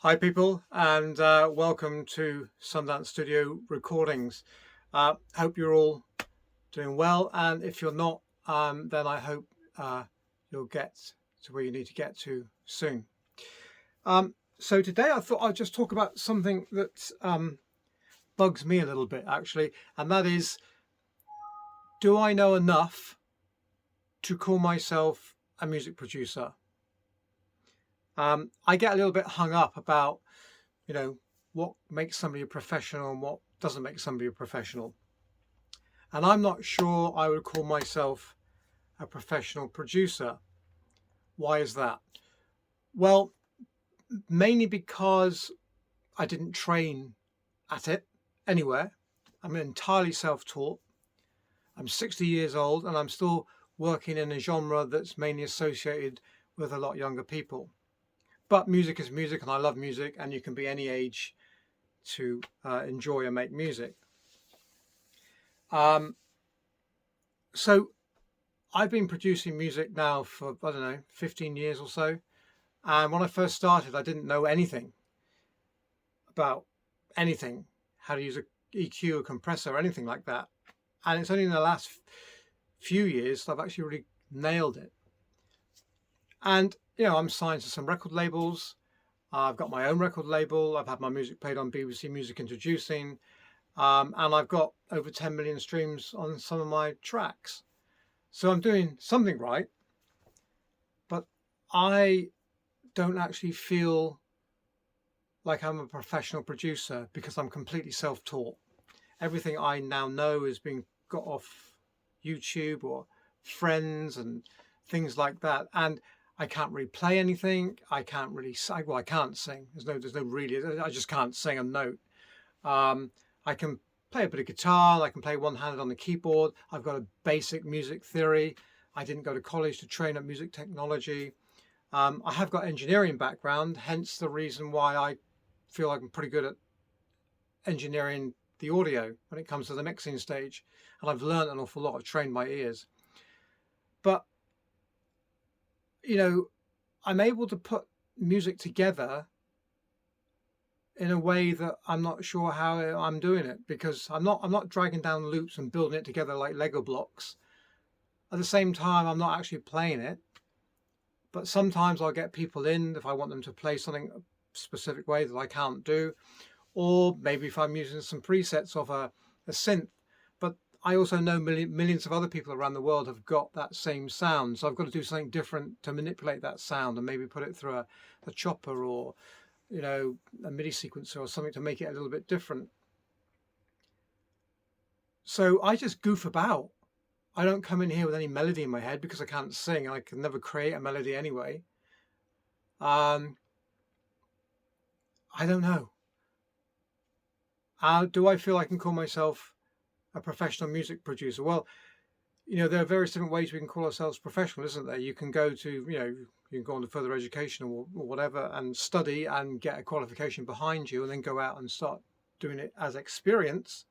Hi, people, and welcome to Sundance Studio Recordings. Hope you're all doing well, and if you're not, then I hope you'll get to where you need to get to soon. So today I thought I'd just talk about something that bugs me a little bit, actually, and that is, do I know enough to call myself a music producer? I get a little bit hung up about you know, what makes somebody a professional and what doesn't make somebody a professional. And I'm not sure I would call myself a professional producer. Why is that? Well, mainly because I didn't train at it anywhere. I'm entirely self taught. I'm 60 years old and I'm still working in a genre that's mainly associated with a lot younger people. But music is music and I love music, and you can be any age to enjoy and make music. Um, so I've been producing music now for, I don't know, 15 years or so. And when I first started, I didn't know anything about anything, how to use a EQ, a compressor, or anything like that. And it's only in the last few years that I've actually really nailed it. And, I'm signed to some record labels. I've got my own record label. I've had my music played on BBC Music Introducing. And I've got over 10 million streams on some of my tracks. So I'm doing something right. But I don't actually feel like I'm a professional producer because I'm completely self-taught. Everything I now know is being got off YouTube or friends and things like that. And I can't really play anything. I can't really sing. Well, I can't sing. There's no really. I just can't sing a note. I can play a bit of guitar. I can play one-handed on the keyboard. I've got a basic music theory. I didn't go to college to train up music technology. I have got engineering background, hence the reason why I feel like I'm pretty good at engineering the audio when it comes to the mixing stage. And I've learned an awful lot. I've trained my ears. But, you know, I'm able to put music together in a way that I'm not sure how I'm doing it, because I'm not dragging down loops and building it together like Lego blocks. At the same time, I'm not actually playing it. But sometimes I'll get people in if I want them to play something a specific way that I can't do, or maybe if I'm using some presets of a synth. But I also know millions of other people around the world have got that same sound. So I've got to do something different to manipulate that sound and maybe put it through a chopper or, a MIDI sequencer or something to make it a little bit different. So I just goof about. I don't come in here with any melody in my head because I can't sing and I can never create a melody anyway. Um, I don't know. Do I feel I can call myself a professional music producer? Well, there are various different ways we can call ourselves professional, isn't there? You can go to, you can go on to further education or whatever and study and get a qualification behind you and then go out and start doing it as experience.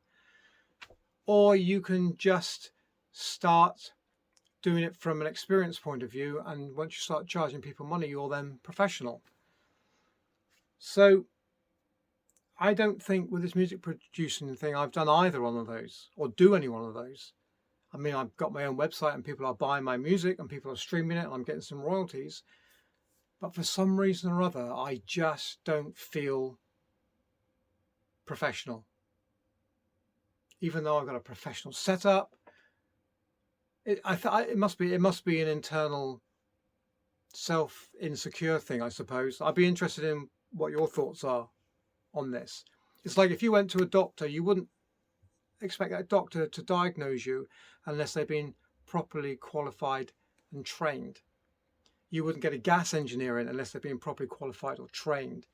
Or you can just start doing it from an experience point of view. And once you start charging people money, you're then professional. So I don't think with this music producing thing, I've done either one of those or do any one of those. I mean, I've got my own website and people are buying my music and people are streaming it and I'm getting some royalties. But for some reason or other, I just don't feel professional. Even though I've got a professional setup, it must be an internal self insecure thing, I suppose. I'd be interested in what your thoughts are on this. It's like if you went to a doctor, you wouldn't expect that doctor to diagnose you unless they've been properly qualified and trained. You wouldn't get a gas engineer in unless they've been properly qualified or trained.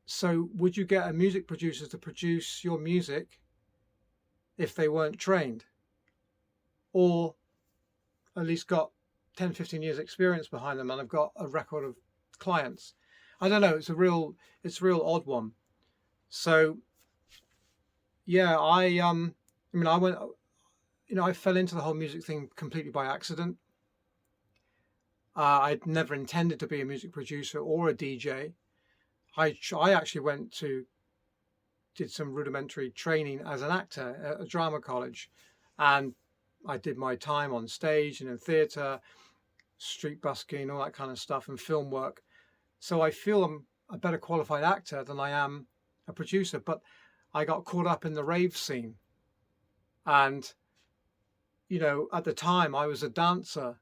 So would you get a music producer to produce your music if they weren't trained, or at least got 10, 15 years experience behind them and have got a record of clients? I don't know. It's a real odd one. So yeah, I went, I fell into the whole music thing completely by accident. I'd never intended to be a music producer or a DJ. I actually did some rudimentary training as an actor at a drama college, and I did my time on stage and in theatre, street busking, all that kind of stuff, and film work. So I feel I'm a better qualified actor than I am a producer. But I got caught up in the rave scene, and at the time I was a dancer,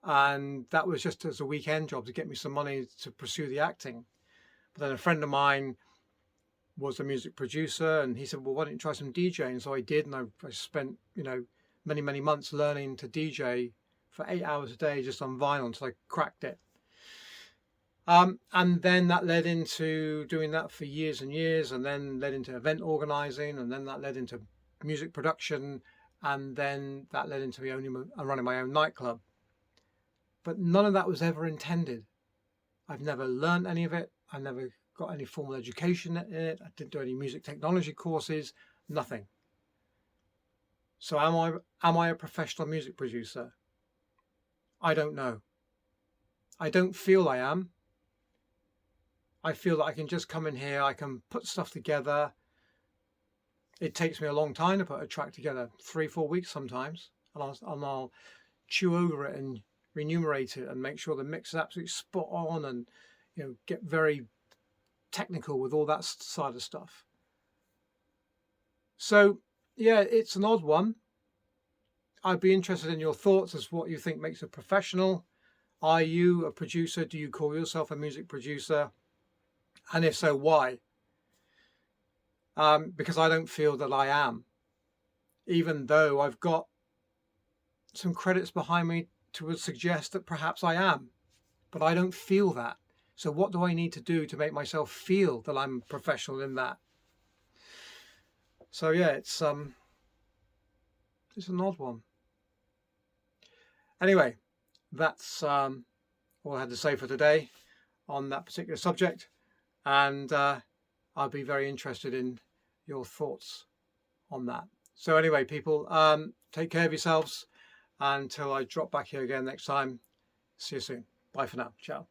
and that was just as a weekend job to get me some money to pursue the acting. But then a friend of mine was a music producer, and he said, well, why don't you try some DJing? So I did, and I spent many, many months learning to DJ for 8 hours a day just on vinyl until I cracked it. And then that led into doing that for years and years, and then led into event organizing, and then that led into music production, and then that led into me running my own nightclub. But none of that was ever intended. I've never learned any of it. I never got any formal education in it. I didn't do any music technology courses, nothing. So am I a professional music producer? I don't know. I don't feel I am. I feel that I can just come in here, I can put stuff together. It takes me a long time to put a track together, 3-4 weeks sometimes, and I'll chew over it and remunerate it and make sure the mix is absolutely spot on, and get very technical with all that side of stuff. So yeah, it's an odd one. I'd be interested in your thoughts as what you think makes a professional. Are you a producer? Do you call yourself a music producer? And if so, why? Because I don't feel that I am, even though I've got some credits behind me to suggest that perhaps I am, but I don't feel that. So what do I need to do to make myself feel that I'm professional in that? So yeah, it's an odd one. Anyway, that's all I had to say for today on that particular subject, and I'll be very interested in your thoughts on that. So anyway, people, take care of yourselves until I drop back here again next time. See you soon. Bye for now. Ciao.